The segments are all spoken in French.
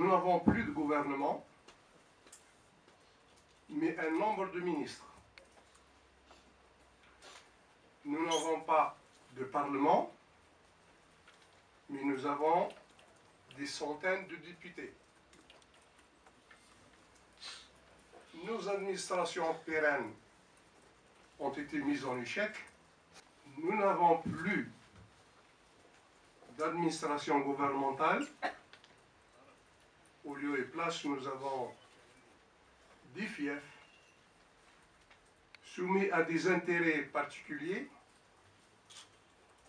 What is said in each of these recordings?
Nous n'avons plus de gouvernement, mais un nombre de ministres. Nous n'avons pas de parlement, mais nous avons des centaines de députés. Nos administrations pérennes ont été mises en échec. Nous n'avons plus d'administration gouvernementale. Au lieu et place, nous avons des fiefs soumis à des intérêts particuliers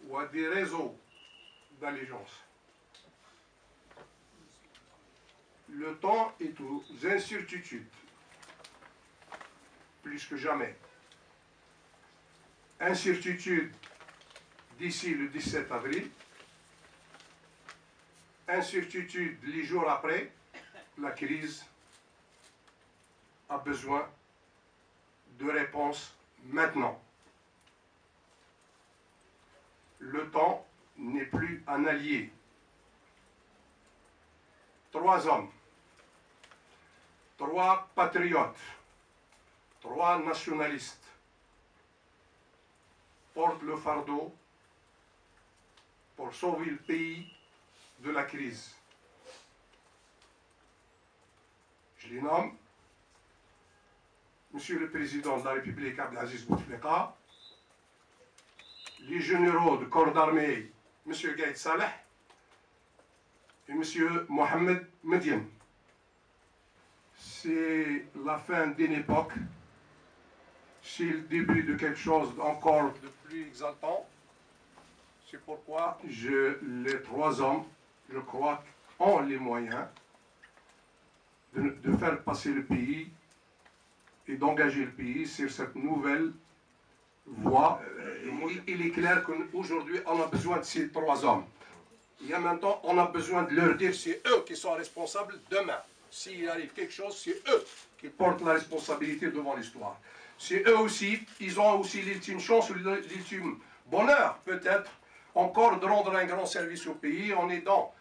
ou à des réseaux d'allégeance. Le temps est aux incertitudes, plus que jamais. Incertitude d'ici le 17 avril, incertitude les jours après. La crise a besoin de réponses maintenant. Le temps n'est plus un allié. 3 hommes, 3 patriotes, 3 nationalistes portent le fardeau pour sauver le pays de la crise. Je les nomme Monsieur le Président de la République Abdelaziz Bouteflika, les généraux de corps d'armée Monsieur Gaïd Saleh et Monsieur Mohamed Medien. C'est la fin d'une époque, c'est le début de quelque chose d'encore de plus exaltant. C'est pourquoi les 3 hommes, je crois, ont les moyens de faire passer le pays et d'engager le pays sur cette nouvelle voie. Il est clair qu'aujourd'hui, on a besoin de ces 3 hommes. Et en même temps, on a besoin de leur dire que c'est eux qui sont responsables demain. S'il arrive quelque chose, c'est eux qui portent la responsabilité devant l'histoire. C'est eux aussi, ils ont aussi l'ultime chance, l'ultime bonheur, peut-être, encore de rendre un grand service au pays en aidant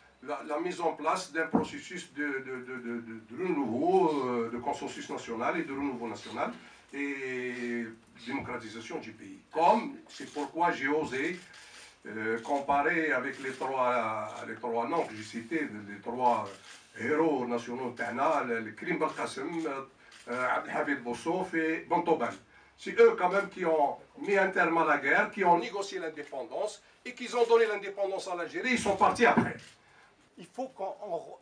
la mise en place d'un processus de renouveau, de consensus national et de renouveau national et démocratisation du pays. Comme, c'est pourquoi j'ai osé comparer avec les trois noms que j'ai cités, les 3 héros nationaux Tana, le Krim Belkacem, Abdelhamid Boussouf et Bontobel. C'est eux quand même qui ont mis un terme à la guerre, qui ont négocié l'indépendance et qui ont donné l'indépendance à l'Algérie. Ils sont partis après. Il faut qu'on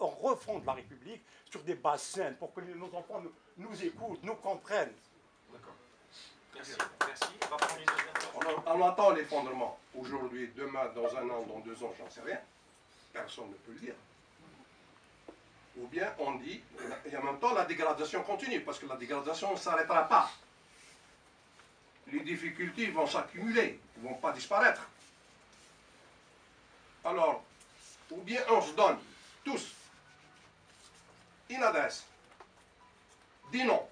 refonde la République sur des bases saines pour que nos enfants nous écoutent, nous comprennent. D'accord. Merci. Merci. On va prendre une deuxième fois. On attend l'effondrement. Aujourd'hui, demain, dans 1 an, dans 2 ans, j'en sais rien. Personne ne peut le dire. Ou bien on dit, et en même temps la dégradation continue, parce que la dégradation ne s'arrêtera pas. Les difficultés vont s'accumuler, ne vont pas disparaître. Alors, ou bien on se donne, tous, une adresse, dis non,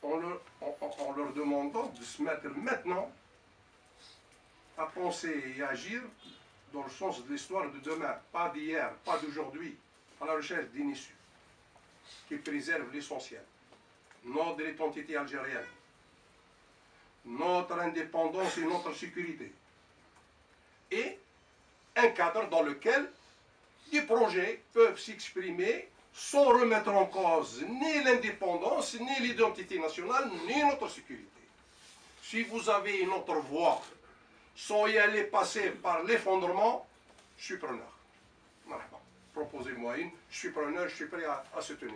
en leur demandant de se mettre maintenant à penser et agir dans le sens de l'histoire de demain, pas d'hier, pas d'aujourd'hui, à la recherche d'une issue qui préserve l'essentiel, notre identité algérienne, notre indépendance et notre sécurité, et un cadre dans lequel des projets peuvent s'exprimer sans remettre en cause ni l'indépendance, ni l'identité nationale, ni notre sécurité. Si vous avez une autre voie, sans y aller passer par l'effondrement, je suis preneur. Proposez-moi une, je suis preneur, je suis prêt à soutenir.